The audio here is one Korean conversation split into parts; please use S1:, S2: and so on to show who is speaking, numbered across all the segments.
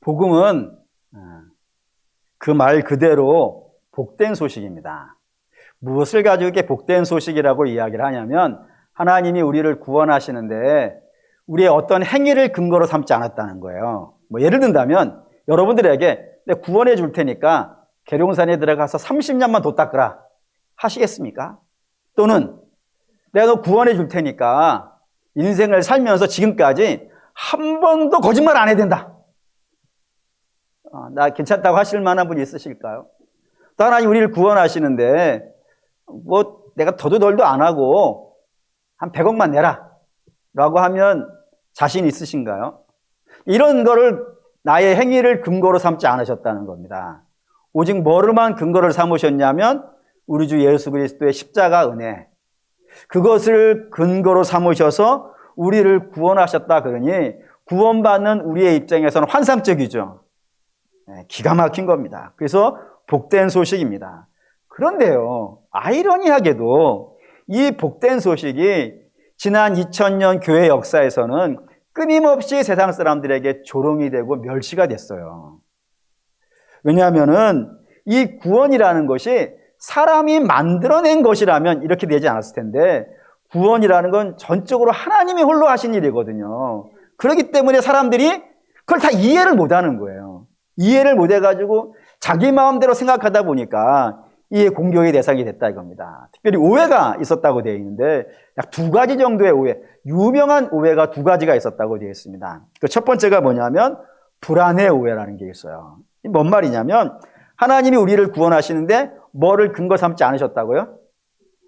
S1: 복음은 그 말 그대로 복된 소식입니다. 무엇을 가지고 이렇게 복된 소식이라고 이야기를 하냐면 하나님이 우리를 구원하시는데 우리의 어떤 행위를 근거로 삼지 않았다는 거예요. 뭐 예를 든다면 여러분들에게 내가 구원해 줄 테니까 계룡산에 들어가서 30년만 도 닦으라 하시겠습니까? 또는 내가 너 구원해 줄 테니까 인생을 살면서 지금까지 한 번도 거짓말 안 해야 된다. 나 괜찮다고 하실 만한 분이 있으실까요? 또 하나님 우리를 구원하시는데 뭐 내가 더도 덜도 안 하고 한 100억만 내라 라고 하면 자신 있으신가요? 이런 거를 나의 행위를 근거로 삼지 않으셨다는 겁니다. 오직 뭐로만 근거를 삼으셨냐면 우리 주 예수 그리스도의 십자가 은혜, 그것을 근거로 삼으셔서 우리를 구원하셨다 그러니 구원받는 우리의 입장에서는 환상적이죠. 기가 막힌 겁니다. 그래서 복된 소식입니다. 그런데요, 아이러니하게도 이 복된 소식이 지난 2000년 교회 역사에서는 끊임없이 세상 사람들에게 조롱이 되고 멸시가 됐어요. 왜냐하면은 이 구원이라는 것이 사람이 만들어낸 것이라면 이렇게 되지 않았을 텐데 구원이라는 건 전적으로 하나님이 홀로 하신 일이거든요. 그렇기 때문에 사람들이 그걸 다 이해를 못하는 거예요. 이해를 못해가지고 자기 마음대로 생각하다 보니까 이해 공격의 대상이 됐다 이겁니다. 특별히 오해가 있었다고 되어 있는데 약 2가지 정도의 오해, 유명한 오해가 2가지가 있었다고 되어 있습니다. 그 첫 번째가 뭐냐면 불안의 오해라는 게 있어요. 뭔 말이냐면 하나님이 우리를 구원하시는데 뭐를 근거 삼지 않으셨다고요?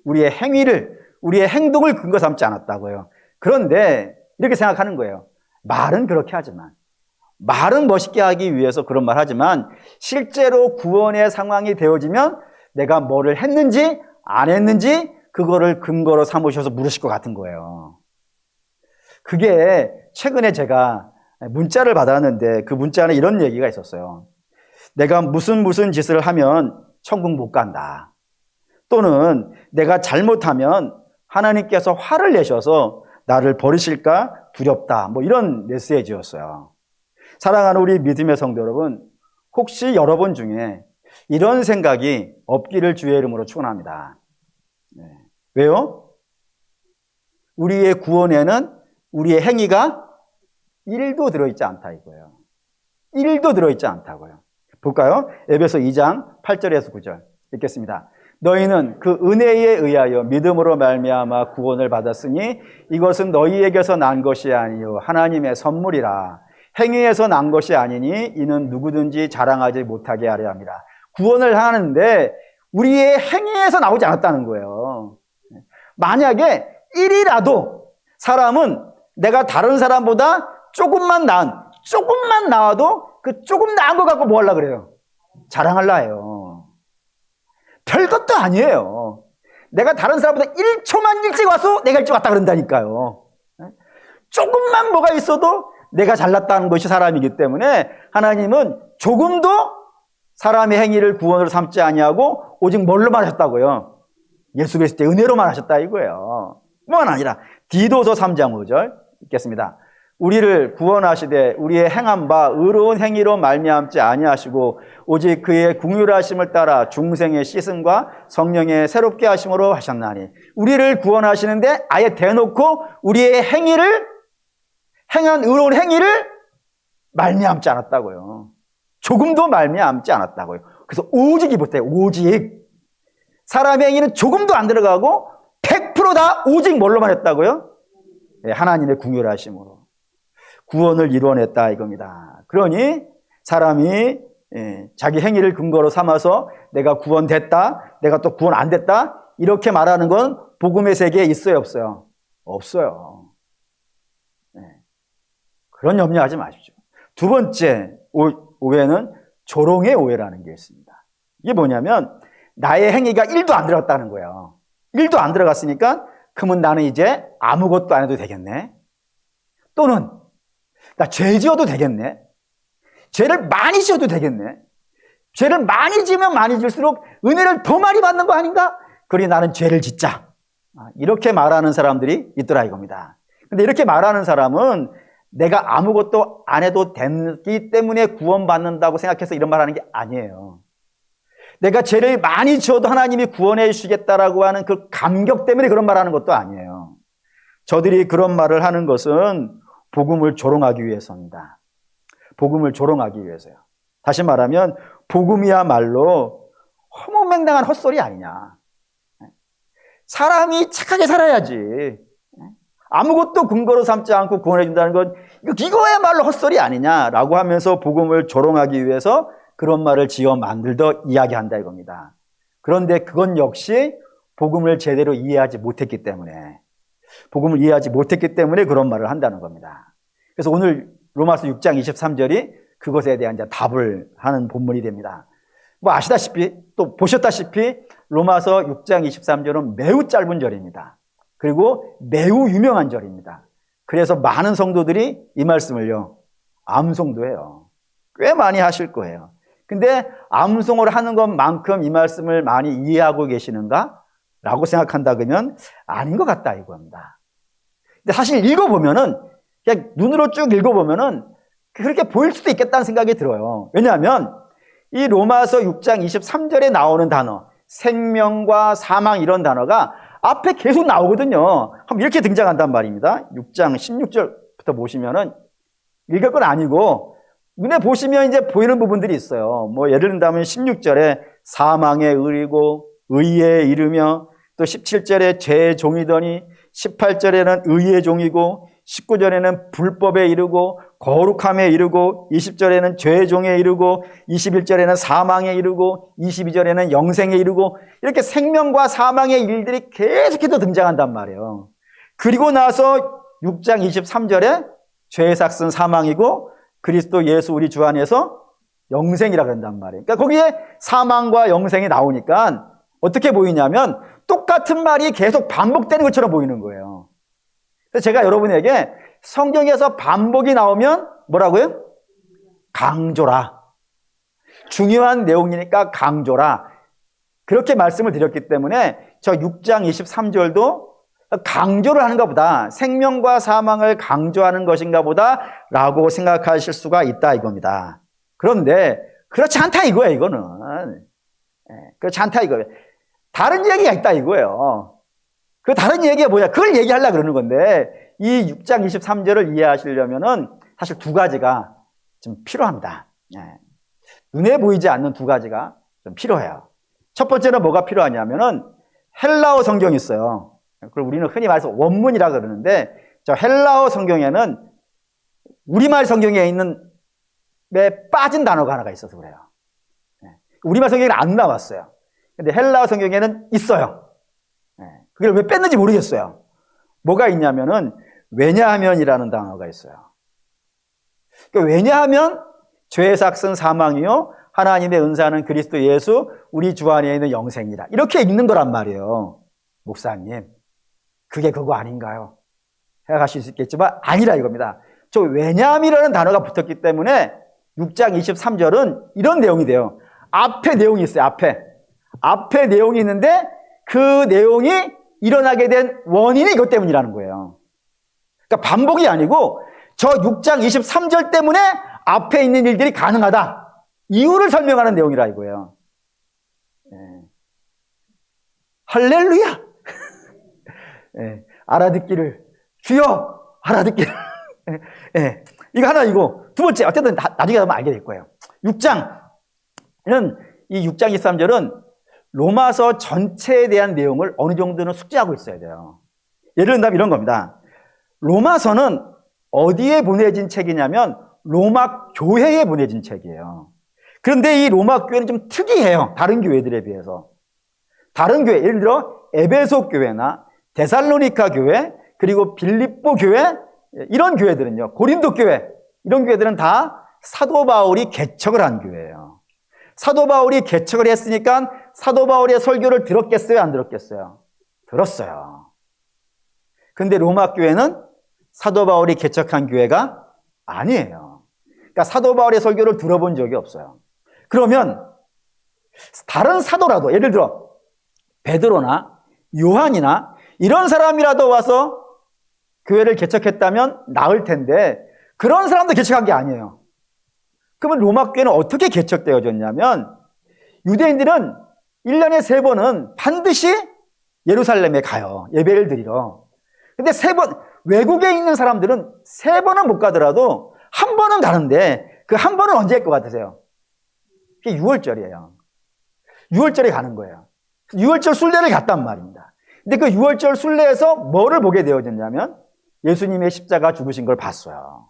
S1: 우리의 행위를, 우리의 행동을 근거 삼지 않았다고요. 그런데 이렇게 생각하는 거예요. 말은 그렇게 하지만, 말은 멋있게 하기 위해서 그런 말 하지만 실제로 구원의 상황이 되어지면 내가 뭐를 했는지 안 했는지 그거를 근거로 삼으셔서 물으실 것 같은 거예요. 그게 최근에 제가 문자를 받았는데 그 문자 안에 이런 얘기가 있었어요. 내가 무슨 짓을 하면 천국 못 간다. 또는 내가 잘못하면 하나님께서 화를 내셔서 나를 버리실까 두렵다. 뭐 이런 메시지였어요. 사랑하는 우리 믿음의 성도 여러분, 혹시 여러분 중에 이런 생각이 없기를 주의 이름으로 축원합니다. 왜요? 우리의 구원에는 우리의 행위가 1도 들어있지 않다 이거예요. 1도 들어있지 않다고요. 볼까요? 에베소 2장 8절에서 9절 읽겠습니다. 너희는 그 은혜에 의하여 믿음으로 말미암아 구원을 받았으니 이것은 너희에게서 난 것이 아니요 하나님의 선물이라. 행위에서 난 것이 아니니 이는 누구든지 자랑하지 못하게 하려 함이라. 구원을 하는데 우리의 행위에서 나오지 않았다는 거예요. 만약에 1이라도 사람은 내가 다른 사람보다 조금만 나아도 그 조금 나은 것 갖고 뭐 하려고 그래요? 자랑하려 해요. 별것도 아니에요. 내가 다른 사람보다 1초만 일찍 와서 내가 일찍 왔다 그런다니까요. 조금만 뭐가 있어도 내가 잘났다는 것이 사람이기 때문에 하나님은 조금도 사람의 행위를 구원으로 삼지 아니하고 오직 뭘로만 하셨다고요? 예수 그리스도의 은혜로만 하셨다 이거예요. 뿐만 아니라 디도서 3장 5절 읽겠습니다. 우리를 구원하시되 우리의 행한 바 의로운 행위로 말미암지 아니하시고 오직 그의 긍휼하심을 따라 중생의 씻음과 성령의 새롭게 하심으로 하셨나니. 우리를 구원하시는데 아예 대놓고 우리의 행한 의로운 행위를 말미암지 않았다고요. 조금도 말미암지 않았다고요. 그래서 오직이 못해요. 오직. 사람의 행위는 조금도 안 들어가고 100% 다 오직 뭘로만 했다고요? 하나님의 긍휼하심으로 구원을 이루어냈다 이겁니다. 그러니 사람이 자기 행위를 근거로 삼아서 내가 구원됐다, 내가 또 구원 안 됐다 이렇게 말하는 건 복음의 세계에 있어요, 없어요? 없어요. 그런 염려하지 마십시오. 두 번째 오해는 조롱의 오해라는 게 있습니다. 이게 뭐냐면 나의 행위가 1도 안 들어갔다는 거예요. 1도 안 들어갔으니까 그러면 나는 이제 아무것도 안 해도 되겠네. 또는 나 죄 지어도 되겠네. 죄를 많이 지어도 되겠네. 죄를 많이 지으면 많이 질수록 은혜를 더 많이 받는 거 아닌가? 그러니 나는 죄를 짓자. 이렇게 말하는 사람들이 있더라 이겁니다. 근데 이렇게 말하는 사람은 내가 아무것도 안 해도 되기 때문에 구원받는다고 생각해서 이런 말 하는 게 아니에요. 내가 죄를 많이 지어도 하나님이 구원해 주시겠다라고 하는 그 감격 때문에 그런 말 하는 것도 아니에요. 저들이 그런 말을 하는 것은 복음을 조롱하기 위해서입니다. 복음을 조롱하기 위해서요. 다시 말하면 복음이야말로 허무맹랑한 헛소리 아니냐. 사람이 착하게 살아야지. 아무것도 근거로 삼지 않고 구원해 준다는 건 이거야말로 헛소리 아니냐라고 하면서 복음을 조롱하기 위해서 그런 말을 지어 만들더 이야기한다 이겁니다. 그런데 그건 역시 복음을 제대로 이해하지 못했기 때문에 그런 말을 한다는 겁니다. 그래서 오늘 로마서 6장 23절이 그것에 대한 이제 답을 하는 본문이 됩니다. 뭐 아시다시피 또 보셨다시피 로마서 6장 23절은 매우 짧은 절입니다. 그리고 매우 유명한 절입니다. 그래서 많은 성도들이 이 말씀을요 암송도 꽤 많이 하실 거예요. 근데 암송을 하는 것만큼 이 말씀을 많이 이해하고 계시는가? 라고 생각한다 그러면 아닌 것 같다 이겁니다. 근데 사실 읽어보면은 그냥 눈으로 쭉 읽어보면은 그렇게 보일 수도 있겠다는 생각이 들어요. 왜냐하면 이 로마서 6장 23절에 나오는 단어 생명과 사망 이런 단어가 앞에 계속 나오거든요. 한번 이렇게 등장한단 말입니다. 6장 16절부터 보시면은 읽을 건 아니고 눈에 보시면 이제 보이는 부분들이 있어요. 뭐 예를 든다면 16절에 사망에 이르고 의에 이르며 또 17절에 죄의 종이더니 18절에는 의의 종이고 19절에는 불법에 이르고 거룩함에 이르고 20절에는 죄의 종에 이르고 21절에는 사망에 이르고 22절에는 영생에 이르고 이렇게 생명과 사망의 일들이 계속해서 등장한단 말이에요. 그리고 나서 6장 23절에 죄의 삭은 사망이고 그리스도 예수 우리 주 안에서 영생이라 그런단 말이에요. 그러니까 거기에 사망과 영생이 나오니까 어떻게 보이냐면 똑같은 말이 계속 반복되는 것처럼 보이는 거예요. 그래서 제가 여러분에게 성경에서 반복이 나오면 뭐라고요? 강조라. 중요한 내용이니까 강조라. 그렇게 말씀을 드렸기 때문에 저 6장 23절도 강조를 하는가 보다, 생명과 사망을 강조하는 것인가 보다 라고 생각하실 수가 있다 이겁니다. 그런데 그렇지 않다 이거예요. 이거는 그렇지 않다 이거예요. 다른 얘기가 있다 이거예요. 그 다른 얘기가 뭐냐, 그걸 얘기하려고 그러는 건데 이 6장 23절을 이해하시려면은 사실 두 가지가 좀 필요합니다. 눈에 보이지 않는 두 가지가 좀 필요해요. 첫 번째는 뭐가 필요하냐면은 헬라어 성경이 있어요. 그걸 우리는 흔히 말해서 원문이라고 그러는데 저 헬라어 성경에는 우리말 성경에 있는 에 빠진 단어가 하나가 있어서 그래요. 우리말 성경에는 안 나왔어요. 근데 헬라어 성경에는 있어요. 그걸 왜 뺐는지 모르겠어요. 뭐가 있냐면은 왜냐하면이라는 단어가 있어요. 그러니까 왜냐하면 죄의 삭은 사망이요 하나님의 은사는 그리스도 예수 우리 주 안에 있는 영생이라 이렇게 읽는 거란 말이에요. 목사님 그게 그거 아닌가요? 생각하실 수 있겠지만 아니라 이겁니다. 저 왜냐함이라는 단어가 붙었기 때문에 6장 23절은 이런 내용이 돼요. 앞에 내용이 있어요. 앞에 내용이 있는데 그 내용이 일어나게 된 원인이 이것 때문이라는 거예요. 그러니까 반복이 아니고 저 6장 23절 때문에 앞에 있는 일들이 가능하다. 이유를 설명하는 내용이라 이거예요. 할렐루야! 알아듣기를 주여 알아듣기를 이거 하나 두 번째 어쨌든 나중에 가면 알게 될 거예요. 6장은 이 6장 23절은 로마서 전체에 대한 내용을 어느 정도는 숙지하고 있어야 돼요. 예를 들면 이런 겁니다. 로마서는 어디에 보내진 책이냐면 로마 교회에 보내진 책이에요. 그런데 이 로마 교회는 좀 특이해요. 다른 교회들에 비해서. 다른 교회, 예를 들어 에베소 교회나 데살로니가 교회, 그리고 빌립보 교회, 이런 교회들은요, 고린도 교회, 이런 교회들은 다 사도 바울이 개척을 한 교회예요. 사도 바울이 개척을 했으니까 사도 바울의 설교를 들었겠어요? 안 들었겠어요? 들었어요. 근데 로마 교회는 사도 바울이 개척한 교회가 아니에요. 그러니까 사도 바울의 설교를 들어본 적이 없어요. 그러면 다른 사도라도, 예를 들어 베드로나 요한이나 이런 사람이라도 와서 교회를 개척했다면 나을 텐데 그런 사람도 개척한 게 아니에요. 그러면 로마 교회는 어떻게 개척되어졌냐면 유대인들은 1년에 3번은 반드시 예루살렘에 가요. 예배를 드리러. 근데 3번, 외국에 있는 사람들은 3번은 못 가더라도 한 번은 가는데 그 한 번은 언제일 것 같으세요? 그게 6월절이에요. 6월절에 가는 거예요. 6월절 순례를 갔단 말입니다. 근데 그 6월절 순례에서 뭐를 보게 되어졌냐면 예수님의 십자가 죽으신 걸 봤어요.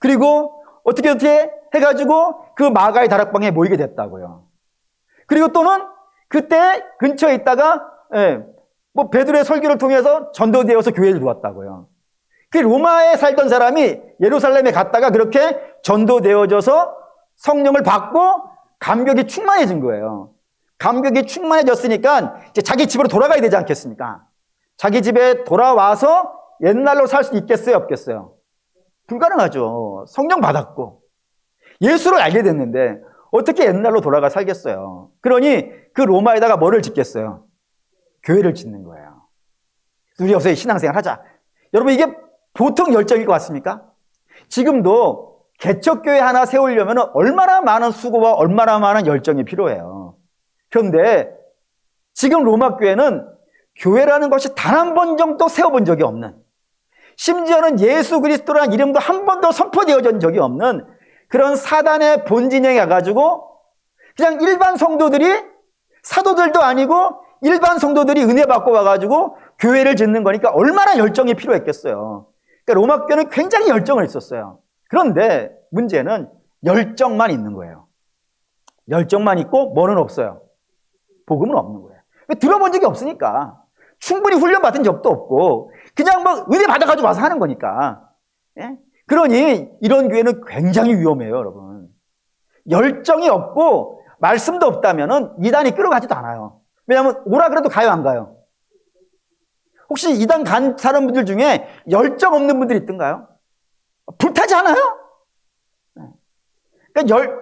S1: 그리고 어떻게 해가지고 그 마가의 다락방에 모이게 됐다고요. 그리고 또는 그때 근처에 있다가 뭐 베드로의 설교를 통해서 전도되어서 교회에 들어왔다고요. 그 로마에 살던 사람이 예루살렘에 갔다가 그렇게 전도되어져서 성령을 받고 감격이 충만해진 거예요. 감격이 충만해졌으니까 이제 자기 집으로 돌아가야 되지 않겠습니까? 자기 집에 돌아와서 옛날로 살 수 있겠어요, 없겠어요? 불가능하죠. 성령 받았고 예수를 알게 됐는데 어떻게 옛날로 돌아가 살겠어요? 그러니 그 로마에다가 뭐를 짓겠어요? 교회를 짓는 거예요. 우리 여기서 신앙생활 하자. 여러분 이게 보통 열정일 것 같습니까? 지금도 개척교회 하나 세우려면 얼마나 많은 수고와 얼마나 많은 열정이 필요해요. 그런데 지금 로마 교회는 교회라는 것이 단 한 번 정도 세워본 적이 없는, 심지어는 예수 그리스도라는 이름도 한 번도 선포되어진 적이 없는 그런 사단의 본진에 가가지고 그냥 일반 성도들이, 사도들도 아니고 일반 성도들이 은혜 받고 와가지고 교회를 짓는 거니까 얼마나 열정이 필요했겠어요. 그러니까 로마 교회는 굉장히 열정을 있었어요. 그런데 문제는 열정만 있는 거예요. 열정만 있고 뭐는 없어요? 복음은 없는 거예요. 들어본 적이 없으니까, 충분히 훈련받은 적도 없고 그냥 뭐 은혜 받아가지고 와서 하는 거니까. 예? 그러니 이런 교회는 굉장히 위험해요, 여러분. 열정이 없고 말씀도 없다면 이단이 끌어가지도 않아요. 왜냐하면 오라 그래도 가요, 안 가요? 혹시 이단 간 사람분들 중에 열정 없는 분들이 있던가요? 불타지 않아요? 그러니까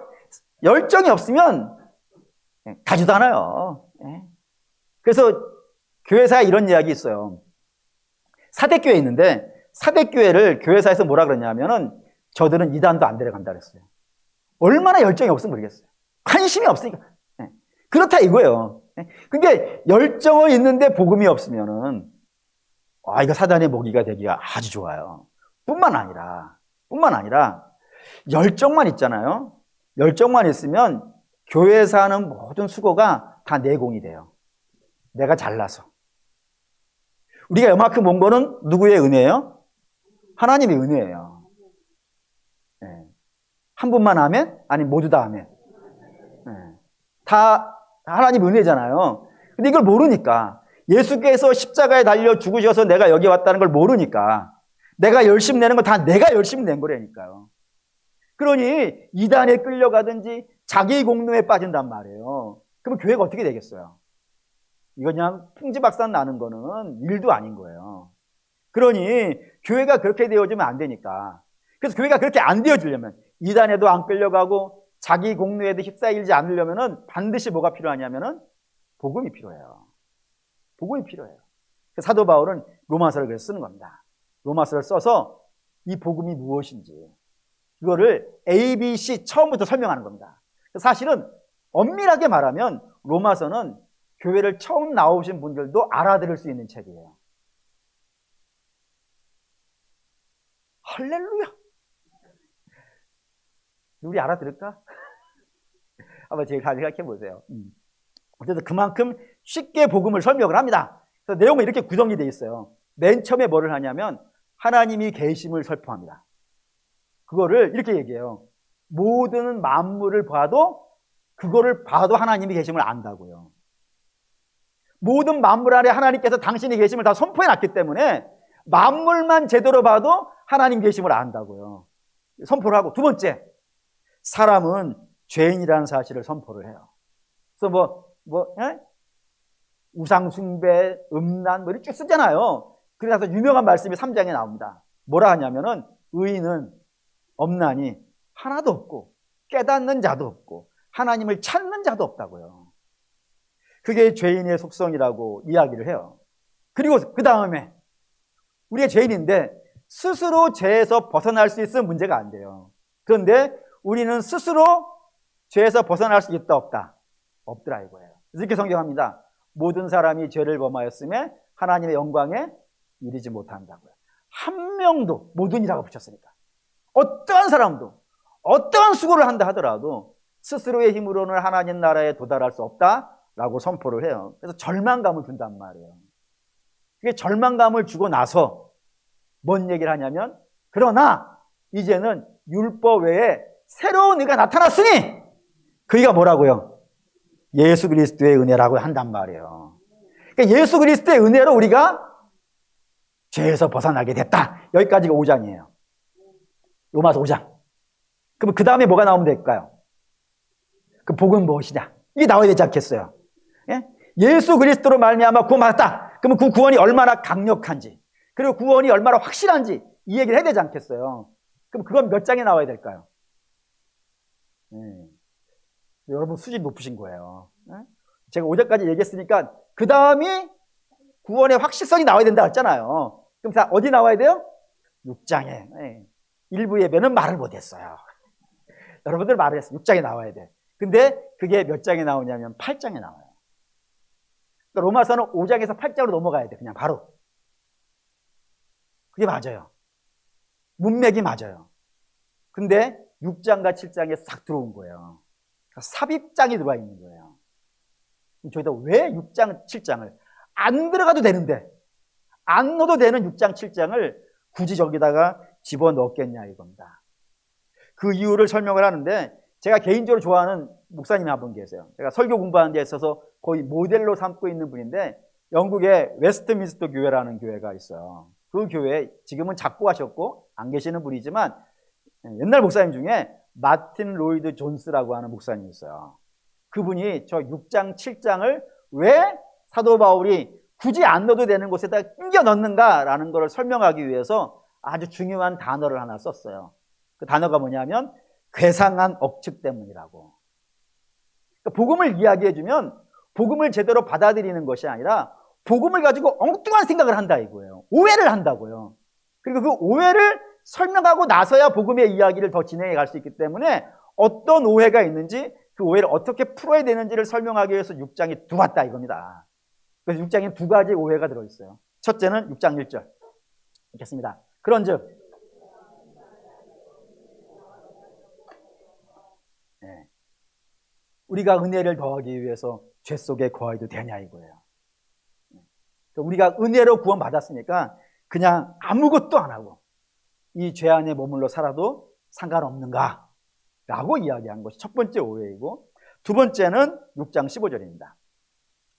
S1: 열정이 없으면 가지도 않아요. 그래서 교회사에 이런 이야기 있어요. 사대교회 있는데 사대교회를 교회사에서 뭐라 그러냐면은 저들은 이단도 안 데려간다 그랬어요. 얼마나 열정이 없으면 모르겠어요. 관심이 없으니까. 그렇다 이거예요. 근데 열정은 있는데 복음이 없으면은 이거 사단의 모기가 되기가 아주 좋아요. 뿐만 아니라 열정만 있잖아요. 열정만 있으면 교회에서 하는 모든 수고가 다 내공이 돼요. 내가 잘나서. 우리가 이만큼 온 거는 누구의 은혜예요? 하나님의 은혜예요. 네. 한 분만 하면? 아니 모두 다 하면? 네. 다 하나님 은혜잖아요. 근데 이걸 모르니까, 예수께서 십자가에 달려 죽으셔서 내가 여기 왔다는 걸 모르니까 내가 열심 내는 건 다 내가 열심히 낸 거라니까요. 그러니 이단에 끌려가든지 자기 공로에 빠진단 말이에요. 그러면 교회가 어떻게 되겠어요? 이거 그냥 풍지박산 나는 거는 일도 아닌 거예요. 그러니 교회가 그렇게 되어지면 안 되니까, 그래서 교회가 그렇게 안 되어지려면, 이단에도 안 끌려가고 자기 공로에도 휩싸이지 않으려면은 반드시 뭐가 필요하냐면은 복음이 필요해요. 복음이 필요해요. 사도 바울은 로마서를 그래서 쓰는 겁니다. 로마서를 써서 이 복음이 무엇인지 이거를 A, B, C 처음부터 설명하는 겁니다. 사실은 엄밀하게 말하면 로마서는 교회를 처음 나오신 분들도 알아들을 수 있는 책이에요. 할렐루야! 우리 알아들을까? 한번 제가 생각해 보세요. 그래서 그만큼 쉽게 복음을 설명을 합니다. 그래서 내용은 이렇게 구성이 되어 있어요. 맨 처음에 뭐를 하냐면 하나님이 계심을 설포합니다. 그거를 이렇게 얘기해요. 모든 만물을 봐도, 그거를 봐도 하나님이 계심을 안다고요. 모든 만물 안에 하나님께서 당신의 계심을 다 선포해 놨기 때문에 만물만 제대로 봐도 하나님 계심을 안다고요. 선포를 하고, 두 번째, 사람은 죄인이라는 사실을 선포를 해요. 그래서 우상 숭배, 음란 뭐 이렇게 쭉 쓰잖아요. 그래서 유명한 말씀이 3장에 나옵니다. 뭐라 하냐면은 의인은 없나니 하나도 없고 깨닫는 자도 없고 하나님을 찾는 자도 없다고요. 그게 죄인의 속성이라고 이야기를 해요. 그리고 그 다음에 우리가 죄인인데 스스로 죄에서 벗어날 수 있으면 문제가 안 돼요. 그런데 우리는 스스로 죄에서 벗어날 수 있다 없다? 없더라 이거예요. 이렇게 성경합니다. 모든 사람이 죄를 범하였음에 하나님의 영광에 이르지 못한다고요. 한 명도, 모든이라고 붙였으니까. 어떠한 사람도 어떠한 수고를 한다 하더라도 스스로의 힘으로는 하나님 나라에 도달할 수 없다라고 선포를 해요. 그래서 절망감을 준단 말이에요. 그게 절망감을 주고 나서 뭔 얘기를 하냐면, 그러나 이제는 율법 외에 새로운 의가 나타났으니 그이가 뭐라고요? 예수 그리스도의 은혜라고 한단 말이에요. 그러니까 예수 그리스도의 은혜로 우리가 죄에서 벗어나게 됐다. 여기까지가 5장이에요. 로마서 5장. 그럼 그 다음에 뭐가 나오면 될까요? 그 복은 무엇이냐? 이게 나와야 되지 않겠어요? 예? 예수 그리스도로 말미암아 구원받았다. 그러면 그 구원이 얼마나 강력한지, 그리고 구원이 얼마나 확실한지 이 얘기를 해야 되지 않겠어요? 그럼 그건 몇 장에 나와야 될까요? 여러분 수준이 높으신 거예요. 제가 5장까지 얘기했으니까 그 다음이 구원의 확실성이 나와야 된다 했잖아요. 그럼 다 어디 나와야 돼요? 6장에. 일부 예배는 말을 못했어요. 여러분들 말을 했어요. 6장에 나와야 돼. 근데 그게 몇 장에 나오냐면 8장에 나와요. 그러니까 로마서는 5장에서 8장으로 넘어가야 돼. 그냥 바로. 그게 맞아요. 문맥이 맞아요. 근데 6장과 7장에 싹 들어온 거예요. 그러니까 삽입장이 들어와 있는 거예요. 저희가 왜 6장, 7장을 안 들어가도 되는데, 안 넣어도 되는 6장, 7장을 굳이 저기다가 집어넣겠냐 이겁니다. 그 이유를 설명을 하는데, 제가 개인적으로 좋아하는 목사님이 한 분 계세요. 제가 설교 공부하는 데 있어서 거의 모델로 삼고 있는 분인데, 영국의 웨스트민스터 교회라는 교회가 있어요. 그 교회 지금은 작고하셨고 안 계시는 분이지만 옛날 목사님 중에 마틴 로이드 존스라고 하는 목사님이 있어요. 그분이 저 6장, 7장을 왜 사도 바울이 굳이 안 넣어도 되는 곳에다 끼겨 넣는가라는 걸 설명하기 위해서 아주 중요한 단어를 하나 썼어요. 그 단어가 뭐냐면 괴상한 억측 때문이라고. 그러니까 복음을 이야기해주면 복음을 제대로 받아들이는 것이 아니라 복음을 가지고 엉뚱한 생각을 한다 이거예요. 오해를 한다고요. 그리고 그 오해를 설명하고 나서야 복음의 이야기를 더 진행해 갈 수 있기 때문에 어떤 오해가 있는지 그 오해를 어떻게 풀어야 되는지를 설명하기 위해서 6장이 두었다 이겁니다. 그래서 6장에 두 가지 오해가 들어있어요. 첫째는 6장 1절 읽겠습니다. 그런즉 우리가 은혜를 더하기 위해서 죄 속에 거해도 되냐 이거예요. 우리가 은혜로 구원받았으니까 그냥 아무것도 안 하고 이 죄 안에 머물러 살아도 상관없는가? 라고 이야기한 것이 첫 번째 오해이고, 두 번째는 6장 15절입니다.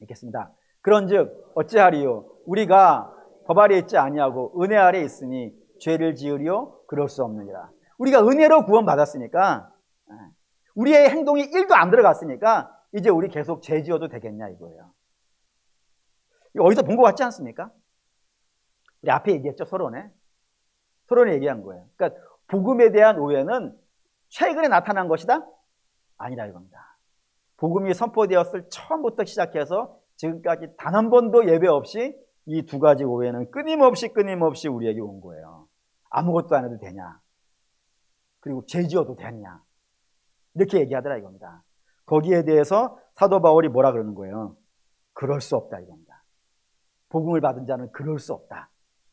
S1: 읽겠습니다. 그런즉 어찌하리요? 우리가 법 아래 있지 아니하고 은혜 아래 있으니 죄를 지으리요? 그럴 수 없느니라. 우리가 은혜로 구원받았으니까 우리의 행동이 1도 안 들어갔으니까 이제 우리 계속 죄 지어도 되겠냐 이거예요. 이거 어디서 본 것 같지 않습니까? 우리 앞에 얘기했죠. 서론에 얘기한 거예요. 그러니까 복음에 대한 오해는 최근에 나타난 것이다? 아니라 이겁니다. 복음이 선포되었을 처음부터 시작해서 지금까지 단 한 번도 예배 없이 이 두 가지 오해는 끊임없이 우리에게 온 거예요. 아무것도 안 해도 되냐? 그리고 죄 지어도 되냐? 이렇게 얘기하더라 이겁니다. 거기에 대해서 사도 바울이 뭐라 그러는 거예요? 그럴 수 없다 이겁니다. 복음을 받은 자는 그럴 수 없다.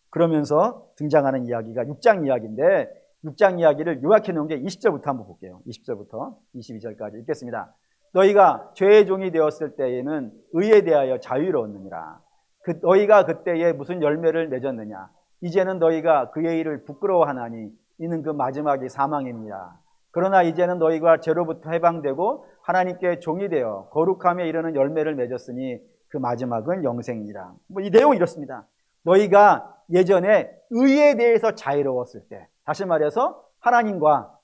S1: 그러면서 등장하는 이야기가 6장 이야기인데 6장 이야기를 요약해 놓은 게 20절부터 한번 볼게요. 20절부터 22절까지 읽겠습니다. 너희가 죄의 종이 되었을 때에는 의에 대하여 자유로웠느니라. 너희가 그때에 무슨 열매를 맺었느냐? 이제는 너희가 그의 일을 부끄러워하나니 이는 그 마지막이 사망입니다. 그러나 이제는 너희가 죄로부터 해방되고 하나님께 종이 되어 거룩함에 이르는 열매를 맺었으니 그 마지막은 영생이니라. 이 내용이 이렇습니다. 너희가 예전에 의에 대해서 자유로웠을 때, 다시 말해서 하나님과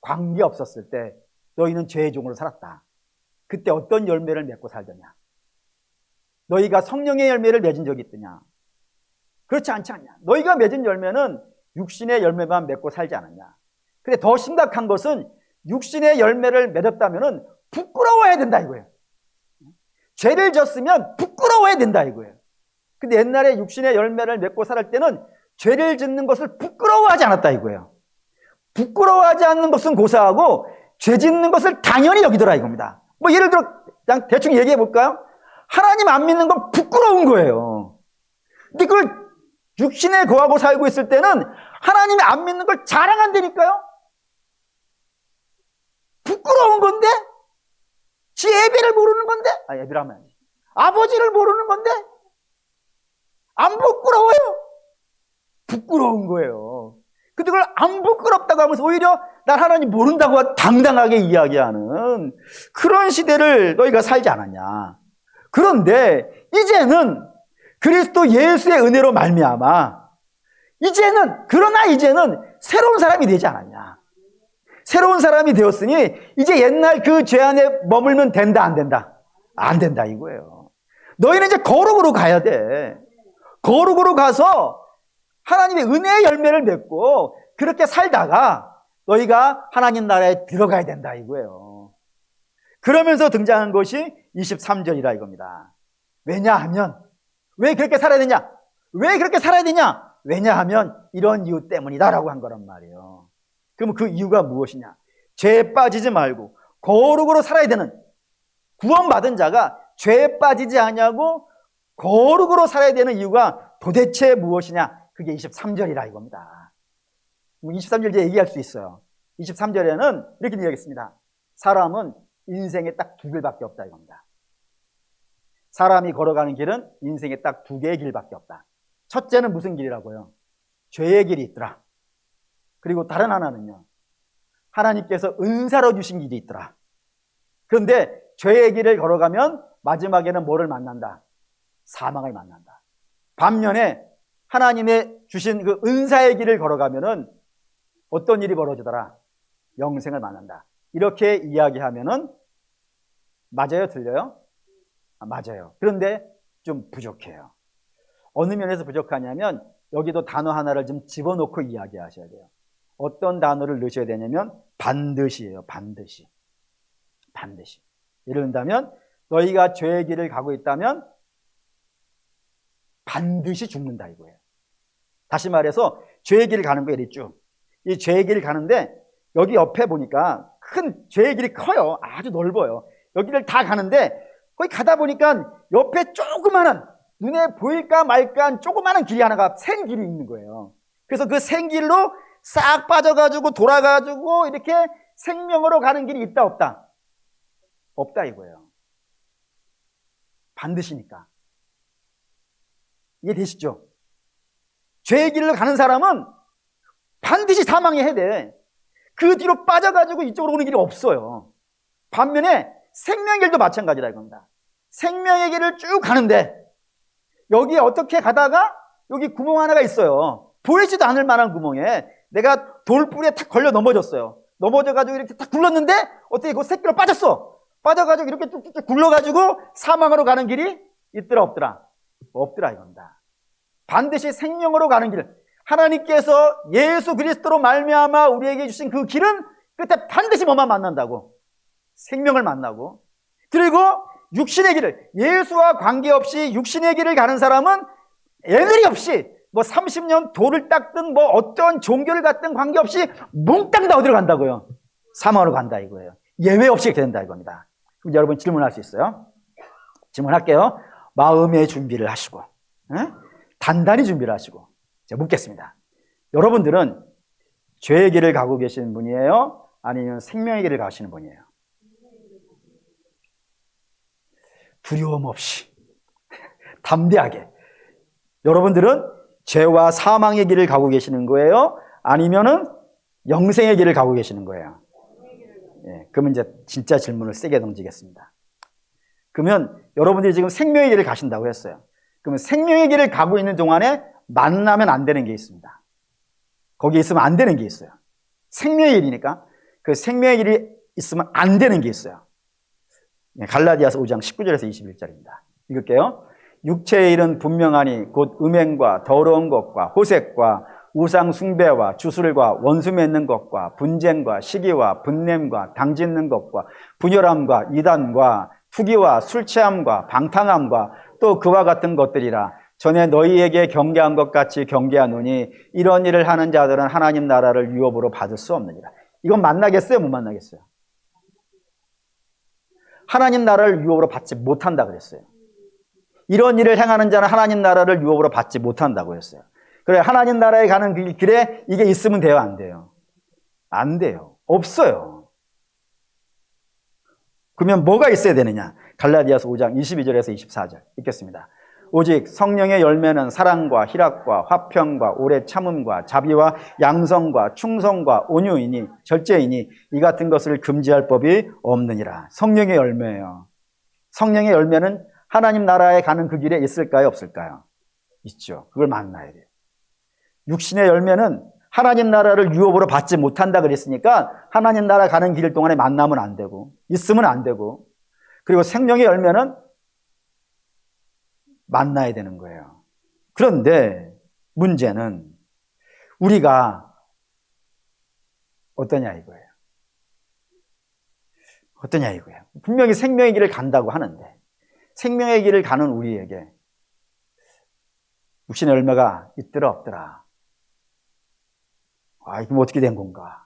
S1: 관계 없었을 때 너희는 죄의 종으로 살았다. 그때 어떤 열매를 맺고 살더냐? 너희가 성령의 열매를 맺은 적이 있더냐? 그렇지 않지 않냐? 너희가 맺은 열매는 육신의 열매만 맺고 살지 않았냐? 근데 더 심각한 것은 육신의 열매를 맺었다면 부끄러워해야 된다 이거예요. 죄를 졌으면 부끄러워해야 된다 이거예요. 근데 옛날에 육신의 열매를 맺고 살을 때는 죄를 짓는 것을 부끄러워하지 않았다 이거예요. 부끄러워하지 않는 것은 고사하고 죄 짓는 것을 당연히 여기더라 이겁니다. 뭐 예를 들어 그냥 대충 얘기해 볼까요? 하나님 안 믿는 건 부끄러운 거예요. 근데 그걸 육신에 거하고 살고 있을 때는 하나님이 안 믿는 걸 자랑한다니까요. 부끄러운 건데? 지 예배를 모르는 건데? 예배를 하면 안 돼. 아버지를 모르는 건데? 안 부끄러워요. 부끄러운 거예요. 근데 그걸 안 부끄럽다고 하면서 오히려 난 하나님 모른다고 당당하게 이야기하는 그런 시대를 너희가 살지 않았냐. 그런데 이제는 그리스도 예수의 은혜로 말미암아 그러나 이제는 새로운 사람이 되지 않았냐. 새로운 사람이 되었으니 이제 옛날 그 죄 안에 머물면 된다 안 된다? 안 된다 이거예요. 너희는 이제 거룩으로 가야 돼. 거룩으로 가서 하나님의 은혜의 열매를 맺고 그렇게 살다가 너희가 하나님 나라에 들어가야 된다 이거예요. 그러면서 등장한 것이 23절이라 이겁니다. 왜냐하면 왜 그렇게 살아야 되냐? 왜 그렇게 살아야 되냐? 왜냐하면 이런 이유 때문이다라고 한 거란 말이에요. 그럼 그 이유가 무엇이냐? 죄에 빠지지 말고 거룩으로 살아야 되는 구원받은 자가 죄에 빠지지 않냐고 거룩으로 살아야 되는 이유가 도대체 무엇이냐? 그게 23절이라 이겁니다. 23절 이제 얘기할 수 있어요. 23절에는 이렇게 이야기했습니다. 사람은 인생에 딱 두 길밖에 없다 이겁니다. 사람이 걸어가는 길은 인생에 딱 두 개의 길밖에 없다. 첫째는 무슨 길이라고요? 죄의 길이 있더라. 그리고 다른 하나는요, 하나님께서 은사로 주신 길이 있더라. 그런데 죄의 길을 걸어가면 마지막에는 뭐를 만난다? 사망을 만난다. 반면에 하나님의 주신 그 은사의 길을 걸어가면은 어떤 일이 벌어지더라? 영생을 만난다. 이렇게 이야기하면은 맞아요? 틀려요? 맞아요. 그런데 좀 부족해요. 어느 면에서 부족하냐면 여기도 단어 하나를 좀 집어넣고 이야기하셔야 돼요. 어떤 단어를 넣으셔야 되냐면 반드시예요. 반드시. 예를 든다면 너희가 죄의 길을 가고 있다면 반드시 죽는다 이거예요. 다시 말해서 죄의 길을 가는 거예요. 쭉. 이 죄의 길을 가는데 여기 옆에 보니까 큰 죄의 길이 커요. 아주 넓어요. 여기를 다 가는데 거기 가다 보니까 옆에 조그마한 눈에 보일까 말까 조그마한 길이 하나가 생 길이 있는 거예요. 그래서 그 생 길로 싹 빠져가지고 돌아가지고 이렇게 생명으로 가는 길이 있다 없다? 없다 이거예요. 반드시니까. 이해되시죠? 죄의 길로 가는 사람은 반드시 사망해야 돼. 그 뒤로 빠져가지고 이쪽으로 오는 길이 없어요. 반면에 생명의 길도 마찬가지라 이겁니다. 생명의 길을 쭉 가는데 여기에 어떻게 가다가 여기 구멍 하나가 있어요. 보이지도 않을 만한 구멍에 내가 돌뿌리에 탁 걸려 넘어졌어요. 넘어져가지고 이렇게 탁 굴렀는데 어떻게 그 새끼로 빠졌어. 빠져가지고 이렇게 쭉쭉쭉 굴러가지고 사망으로 가는 길이 있더라 없더라? 없더라 이겁니다. 반드시 생명으로 가는 길, 하나님께서 예수 그리스도로 말미암아 우리에게 주신 그 길은 끝에 반드시 뭐만 만난다고? 생명을 만나고. 그리고 육신의 길을, 예수와 관계없이 육신의 길을 가는 사람은 애들이 없이 뭐 30년 돌을 닦든 뭐 어떤 종교를 갖든 관계없이 몽땅 다 어디로 간다고요? 사망으로 간다 이거예요. 예외 없이 된다 이겁니다. 그럼 여러분 질문할 수 있어요? 질문할게요. 마음의 준비를 하시고 단단히 준비를 하시고 제가 묻겠습니다. 여러분들은 죄의 길을 가고 계시는 분이에요? 아니면 생명의 길을 가시는 분이에요? 두려움 없이 담대하게 여러분들은 죄와 사망의 길을 가고 계시는 거예요? 아니면은 영생의 길을 가고 계시는 거예요? 그러면 이제 진짜 질문을 세게 던지겠습니다. 그러면 여러분들이 지금 생명의 길을 가신다고 했어요. 그러면 생명의 길을 가고 있는 동안에 만나면 안 되는 게 있습니다. 거기에 있으면 안 되는 게 있어요. 생명의 길이니까 그 생명의 길이 있으면 안 되는 게 있어요. 갈라디아서 5장 19절에서 21절입니다. 읽을게요. 육체의 일은 분명하니 곧 음행과 더러운 것과 호색과 우상 숭배와 주술과 원수 맺는 것과 분쟁과 시기와 분냄과 당짓는 것과 분열함과 이단과 투기와 술 취함과 방탕함과 또 그와 같은 것들이라. 전에 너희에게 경계한 것 같이 경계하노니 이런 일을 하는 자들은 하나님 나라를 유업으로 받을 수 없느니라. 이건 만나겠어요? 못 만나겠어요? 하나님 나라를 유업으로 받지 못한다 그랬어요. 이런 일을 행하는 자는 하나님 나라를 유업으로 받지 못한다고 했어요. 그래, 하나님 나라에 가는 그 길에 이게 있으면 돼요? 안 돼요? 안 돼요. 없어요. 그러면 뭐가 있어야 되느냐? 갈라디아서 5장 22절에서 24절 읽겠습니다. 오직 성령의 열매는 사랑과 희락과 화평과 오래 참음과 자비와 양성과 충성과 온유이니 절제이니 이 같은 것을 금지할 법이 없느니라. 성령의 열매예요. 성령의 열매는 하나님 나라에 가는 그 길에 있을까요? 없을까요? 있죠. 그걸 만나야 돼요. 육신의 열매는 하나님 나라를 유업으로 받지 못한다 그랬으니까 하나님 나라 가는 길 동안에 만나면 안 되고 있으면 안 되고, 그리고 생명의 열매는 만나야 되는 거예요. 그런데 문제는 우리가 어떠냐 이거예요. 어떠냐 이거예요. 분명히 생명의 길을 간다고 하는데 생명의 길을 가는 우리에게 육신의 열매가 있더라 없더라. 이거 어떻게 된 건가?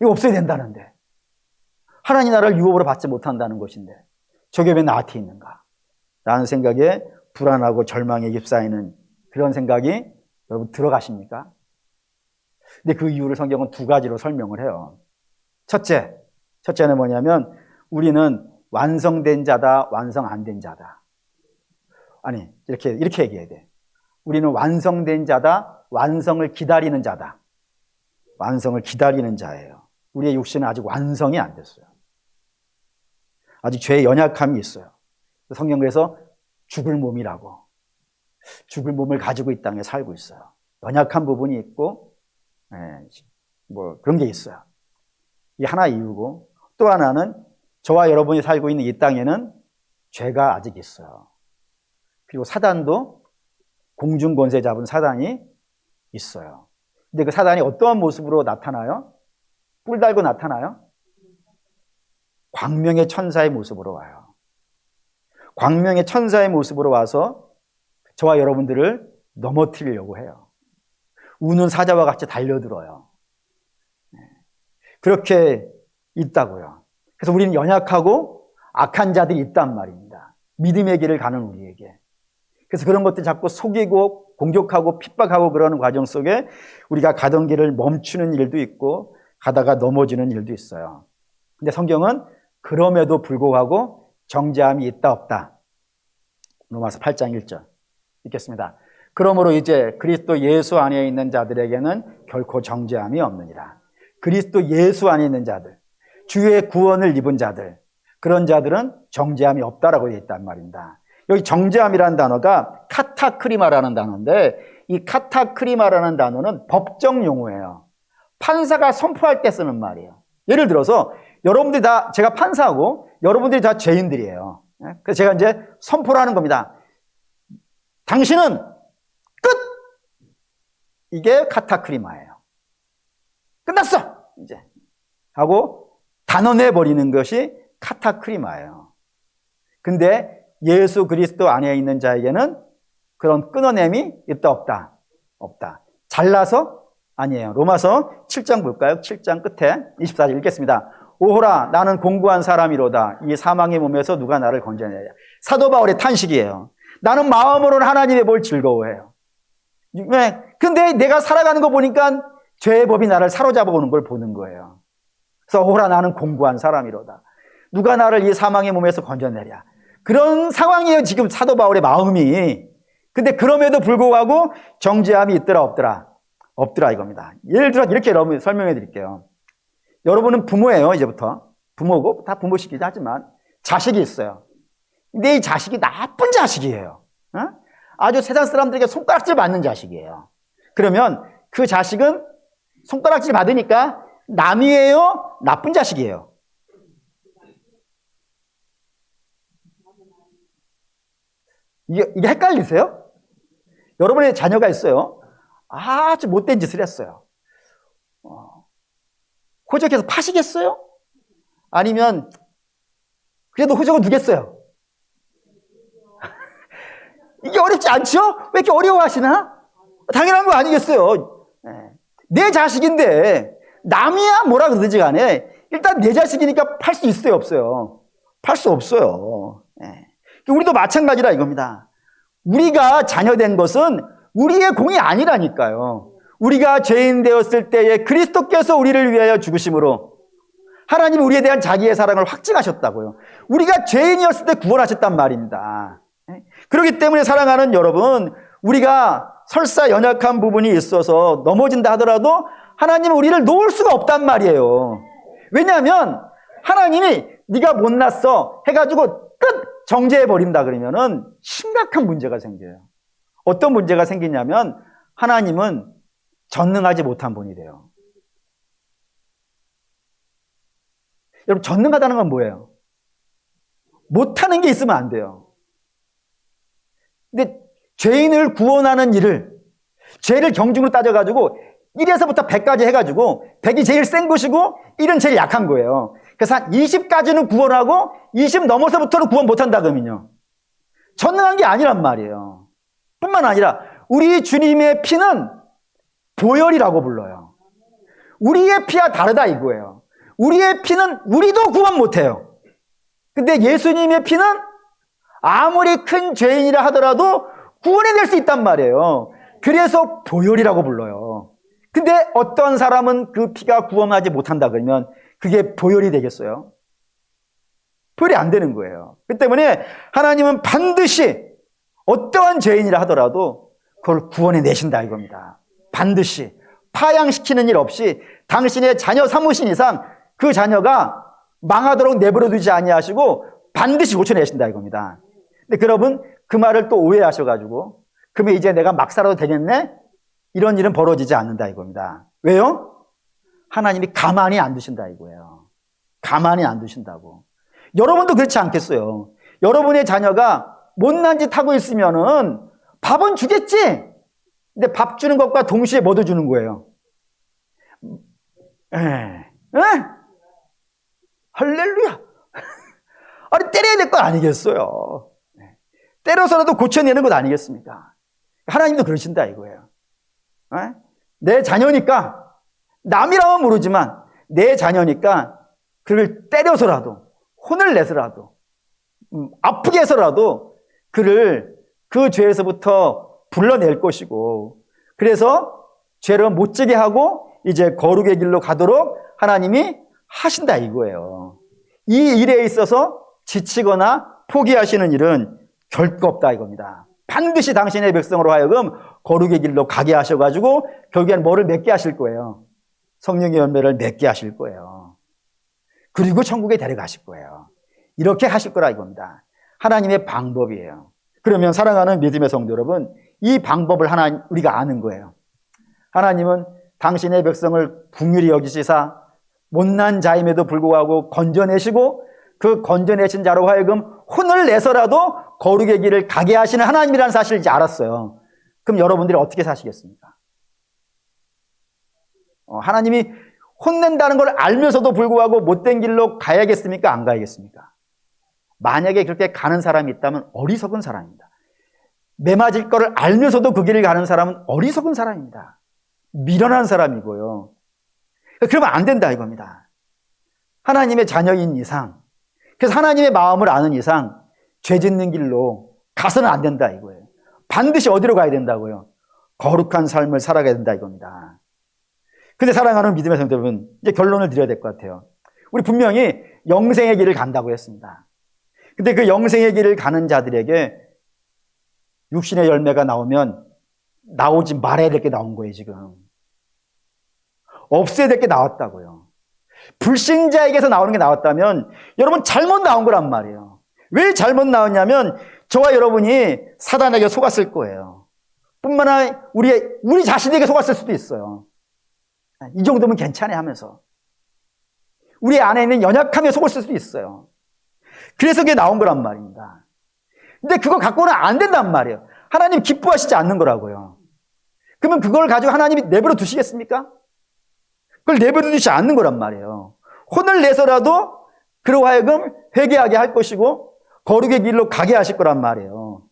S1: 이거 없어야 된다는데, 하나님 나라를 유업으로 받지 못한다는 것인데 저게 왜 나한테 있는가? 라는 생각에 불안하고 절망에 휩싸이는 그런 생각이 여러분 들어가십니까? 근데 그 이유를 성경은 두 가지로 설명을 해요. 첫째는 뭐냐면 우리는 완성된 자다, 완성 안 된 자다. 아니, 이렇게 얘기해야 돼. 우리는 완성된 자다, 완성을 기다리는 자다. 완성을 기다리는 자예요. 우리의 육신은 아직 완성이 안 됐어요. 아직 죄의 연약함이 있어요. 성경 그래서 죽을 몸이라고, 죽을 몸을 가지고 이 땅에 살고 있어요. 연약한 부분이 있고, 뭐 그런 게 있어요. 이게 하나 이유고, 또 하나는 저와 여러분이 살고 있는 이 땅에는 죄가 아직 있어요. 그리고 사단도, 공중 권세 잡은 사단이 있어요. 근데 그 사단이 어떠한 모습으로 나타나요? 뿔 달고 나타나요? 광명의 천사의 모습으로 와요. 광명의 천사의 모습으로 와서 저와 여러분들을 넘어뜨리려고 해요. 우는 사자와 같이 달려들어요. 그렇게 있다고요. 그래서 우리는 연약하고 악한 자들이 있단 말입니다. 믿음의 길을 가는 우리에게. 그래서 그런 것들 자꾸 속이고 공격하고 핍박하고 그러는 과정 속에 우리가 가던 길을 멈추는 일도 있고 가다가 넘어지는 일도 있어요. 근데 성경은 그럼에도 불구하고 정죄함이 있다 없다. 로마서 8장 1절 읽겠습니다. 그러므로 이제 그리스도 예수 안에 있는 자들에게는 결코 정죄함이 없느니라. 그리스도 예수 안에 있는 자들, 주의 구원을 입은 자들, 그런 자들은 정죄함이 없다라고 되어 있단 말입니다. 여기 정죄함이라는 단어가 카타크리마라는 단어인데, 이 카타크리마라는 단어는 법정 용어예요. 판사가 선포할 때 쓰는 말이에요. 예를 들어서 여러분들이 다, 제가 판사하고 여러분들이 다 죄인들이에요. 그래서 제가 이제 선포를 하는 겁니다. 당신은 끝! 이게 카타크리마예요. 끝났어! 이제 하고 단언해버리는 것이 카타크리마예요. 근데 예수 그리스도 안에 있는 자에게는 그런 끊어냄이 있다 없다? 없다. 잘나서? 아니에요. 로마서 7장 볼까요? 7장 끝에 24절 읽겠습니다. 오호라 나는 공고한 사람이로다. 이 사망의 몸에서 누가 나를 건져내랴. 사도 바울의 탄식이에요. 나는 마음으로는 하나님의 볼 즐거워해요. 왜? 근데 내가 살아가는 거 보니까 죄의 법이 나를 사로잡아 오는 걸 보는 거예요. 그래서 오호라 나는 공고한 사람이로다. 누가 나를 이 사망의 몸에서 건져내랴. 그런 상황이에요, 지금 사도 바울의 마음이. 근데 그럼에도 불구하고 정죄함이 있더라 없더라? 없더라 이겁니다. 예를 들어 이렇게 여러분 설명해 드릴게요. 여러분은 부모예요, 이제부터. 부모고 다 부모시기도 하지만 자식이 있어요. 근데 이 자식이 나쁜 자식이에요. 아주 세상 사람들에게 손가락질 맞는 자식이에요. 그러면 그 자식은 손가락질 받으니까 남이에요? 나쁜 자식이에요? 이게 헷갈리세요? 여러분의 자녀가 있어요. 아주 못된 짓을 했어요. 호적해서 파시겠어요? 아니면 그래도 호적을 두겠어요? 이게 어렵지 않죠? 왜 이렇게 어려워하시나? 당연한 거 아니겠어요? 내 자식인데 남이야 뭐라 그러든지 간에 일단 내 자식이니까 팔 수 있어요, 없어요? 팔 수 없어요. 우리도 마찬가지라 이겁니다. 우리가 자녀된 것은 우리의 공이 아니라니까요. 우리가 죄인 되었을 때에 그리스도께서 우리를 위하여 죽으심으로 하나님이 우리에 대한 자기의 사랑을 확증하셨다고요. 우리가 죄인이었을 때 구원하셨단 말입니다. 그렇기 때문에 사랑하는 여러분, 우리가 설사 연약한 부분이 있어서 넘어진다 하더라도 하나님은 우리를 놓을 수가 없단 말이에요. 왜냐하면 하나님이 네가 못났어 해가지고 끝 정죄해버린다 그러면은 심각한 문제가 생겨요. 어떤 문제가 생기냐면 하나님은 전능하지 못한 분이 돼요. 여러분, 전능하다는 건 뭐예요? 못하는 게 있으면 안 돼요. 근데 죄인을 구원하는 일을 죄를 경중으로 따져가지고 1에서부터 100까지 해가지고 100이 제일 센 것이고 1은 제일 약한 거예요. 그래서 한 20까지는 구원하고 20 넘어서부터는 구원 못한다 그러면요, 전능한 게 아니란 말이에요. 뿐만 아니라 우리 주님의 피는 보혈이라고 불러요. 우리의 피와 다르다 이거예요. 우리의 피는 우리도 구원 못해요. 근데 예수님의 피는 아무리 큰 죄인이라 하더라도 구원해낼 수 있단 말이에요. 그래서 보혈이라고 불러요. 근데 어떤 사람은 그 피가 구원하지 못한다 그러면 그게 보혈이 되겠어요? 보혈이 안 되는 거예요. 그 때문에 하나님은 반드시 어떠한 죄인이라 하더라도 그걸 구원해내신다 이겁니다. 반드시 파양시키는 일 없이 당신의 자녀 삼으신 이상 그 자녀가 망하도록 내버려두지 아니하시고 반드시 고쳐내신다 이겁니다. 근데 여러분, 그 말을 또 오해하셔가지고 그러면 이제 내가 막 살아도 되겠네? 이런 일은 벌어지지 않는다 이겁니다. 왜요? 하나님이 가만히 안 두신다 이거예요. 가만히 안 두신다고. 여러분도 그렇지 않겠어요? 여러분의 자녀가 못난 짓 하고 있으면은 밥은 주겠지? 근데 밥 주는 것과 동시에 뭐도 주는 거예요? 할렐루야. 아니, 때려야 될 건 아니겠어요? 때려서라도 고쳐내는 것 아니겠습니까? 하나님도 그러신다 이거예요. 내 자녀니까, 남이라면 모르지만 내 자녀니까 그를 때려서라도, 혼을 내서라도, 아프게 해서라도 그를 그 죄에서부터 불러낼 것이고, 그래서 죄를 못 지게 하고 이제 거룩의 길로 가도록 하나님이 하신다 이거예요. 이 일에 있어서 지치거나 포기하시는 일은 결코 없다 이겁니다. 반드시 당신의 백성으로 하여금 거룩의 길로 가게 하셔가지고 결국에는 뭐를 맺게 하실 거예요? 성령의 열매를 맺게 하실 거예요. 그리고 천국에 데려가실 거예요. 이렇게 하실 거라 이겁니다. 하나님의 방법이에요. 그러면 사랑하는 믿음의 성도 여러분, 이 방법을 우리가 아는 거예요. 하나님은 당신의 백성을 긍휼히 여기시사 못난 자임에도 불구하고 건져내시고 그 건져내신 자로 하여금 혼을 내서라도 거룩의 길을 가게 하시는 하나님이라는 사실을 이제 알았어요. 그럼 여러분들이 어떻게 사시겠습니까? 하나님이 혼낸다는 걸 알면서도 불구하고 못된 길로 가야겠습니까? 안 가야겠습니까? 만약에 그렇게 가는 사람이 있다면 어리석은 사람입니다. 매맞을 거를 알면서도 그 길을 가는 사람은 어리석은 사람입니다. 미련한 사람이고요. 그러면 안 된다 이겁니다. 하나님의 자녀인 이상, 그래서 하나님의 마음을 아는 이상 죄 짓는 길로 가서는 안 된다 이거예요. 반드시 어디로 가야 된다고요? 거룩한 삶을 살아가야 된다 이겁니다. 근데 사랑하는 믿음의 성도 여러분, 이제 결론을 드려야 될 것 같아요. 우리 분명히 영생의 길을 간다고 했습니다. 근데 그 영생의 길을 가는 자들에게 육신의 열매가 나오면 나오지 말아야 될 게 나온 거예요, 지금. 없애야 될 게 나왔다고요. 불신자에게서 나오는 게 나왔다면 여러분 잘못 나온 거란 말이에요. 왜 잘못 나왔냐면 저와 여러분이 사단에게 속았을 거예요. 뿐만 아니라 우리 자신에게 속았을 수도 있어요. 이 정도면 괜찮아 하면서. 우리 안에 있는 연약함에 속았을 수도 있어요. 그래서 그게 나온 거란 말입니다. 근데 그거 갖고는 안 된단 말이에요. 하나님 기뻐하시지 않는 거라고요. 그러면 그걸 가지고 하나님이 내버려 두시겠습니까? 그걸 내버려 두지 않는 거란 말이에요. 혼을 내서라도 그로 하여금 회개하게 할 것이고 거룩의 길로 가게 하실 거란 말이에요.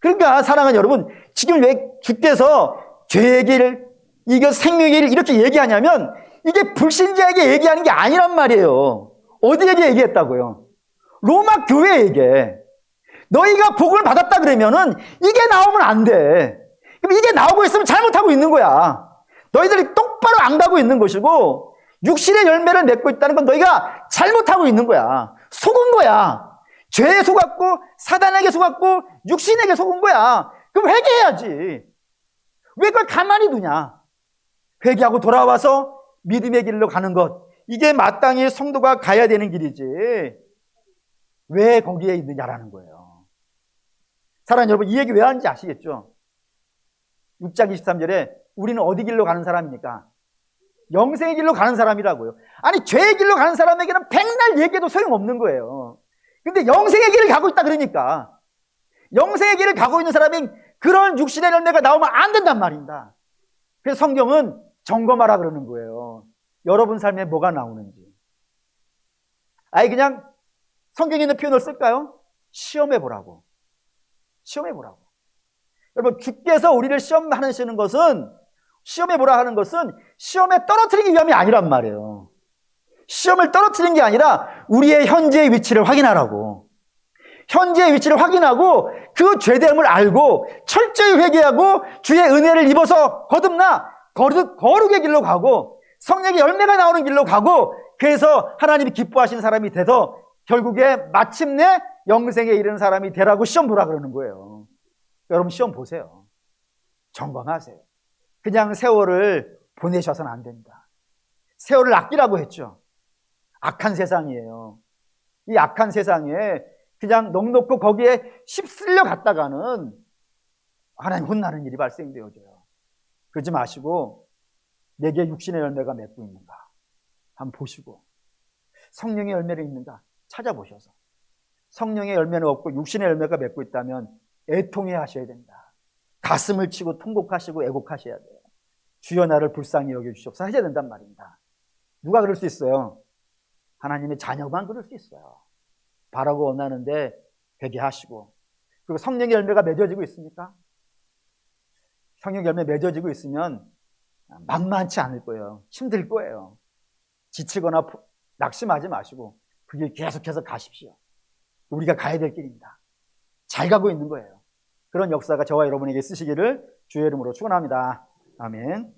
S1: 그러니까 사랑하는 여러분, 지금 왜 주께서 죄의 길, 이거 생명의 길 이렇게 얘기하냐면 이게 불신자에게 얘기하는 게 아니란 말이에요. 어디에게 얘기했다고요? 로마 교회에게. 너희가 복을 받았다 그러면은 이게 나오면 안 돼. 그럼 이게 나오고 있으면 잘못하고 있는 거야. 너희들이 똑바로 안 가고 있는 것이고 육신의 열매를 맺고 있다는 건 너희가 잘못하고 있는 거야. 속은 거야. 죄에 속았고 사단에게 속았고 육신에게 속은 거야. 그럼 회개해야지. 왜 그걸 가만히 두냐? 회개하고 돌아와서 믿음의 길로 가는 것, 이게 마땅히 성도가 가야 되는 길이지 왜 거기에 있느냐라는 거예요. 사랑하는 여러분, 이 얘기 왜 하는지 아시겠죠? 6장 23절에 우리는 어디 길로 가는 사람입니까? 영생의 길로 가는 사람이라고요. 아니, 죄의 길로 가는 사람에게는 백날 얘기해도 소용없는 거예요. 근데 영생의 길을 가고 있다 그러니까 영생의 길을 가고 있는 사람이 그런 육신의 열매가 나오면 안 된단 말입니다. 그래서 성경은 점검하라 그러는 거예요. 여러분 삶에 뭐가 나오는지. 아예 그냥 성경에 있는 표현을 쓸까요? 시험해 보라고. 시험해 보라고. 여러분, 주께서 우리를 시험하시는 것은, 시험해 보라 하는 것은 시험에 떨어뜨리기 위함이 아니란 말이에요. 시험을 떨어뜨리는 게 아니라 우리의 현재의 위치를 확인하라고. 현재의 위치를 확인하고 그 죄됨을 알고 철저히 회개하고 주의 은혜를 입어서 거듭나 거룩의 길로 가고 성령의 열매가 나오는 길로 가고, 그래서 하나님이 기뻐하시는 사람이 돼서 결국에 마침내 영생에 이르는 사람이 되라고 시험 보라 그러는 거예요. 여러분, 시험 보세요. 점검하세요. 그냥 세월을 보내셔서는 안 됩니다. 세월을 아끼라고 했죠. 악한 세상이에요. 이 악한 세상에 그냥 넉넉고 거기에 휩쓸려 갔다가는 하나님 혼나는 일이 발생되어져요. 그러지 마시고 내게 육신의 열매가 맺고 있는가 한번 보시고, 성령의 열매를 있는가 찾아보셔서, 성령의 열매는 없고 육신의 열매가 맺고 있다면 애통해 하셔야 된다. 가슴을 치고 통곡하시고 애곡하셔야 돼요. 주여 나를 불쌍히 여겨주시옵소서 하셔야 된단 말입니다. 누가 그럴 수 있어요? 하나님의 자녀만 그럴 수 있어요. 바라고 원하는데 회개하시고. 그리고 성령의 열매가 맺어지고 있습니까? 성령의 열매 맺어지고 있으면 만만치 않을 거예요. 힘들 거예요. 지치거나 낙심하지 마시고 그 길 계속해서 가십시오. 우리가 가야 될 길입니다. 잘 가고 있는 거예요. 그런 역사가 저와 여러분에게 있으시기를 주의 이름으로 축원합니다. 아멘.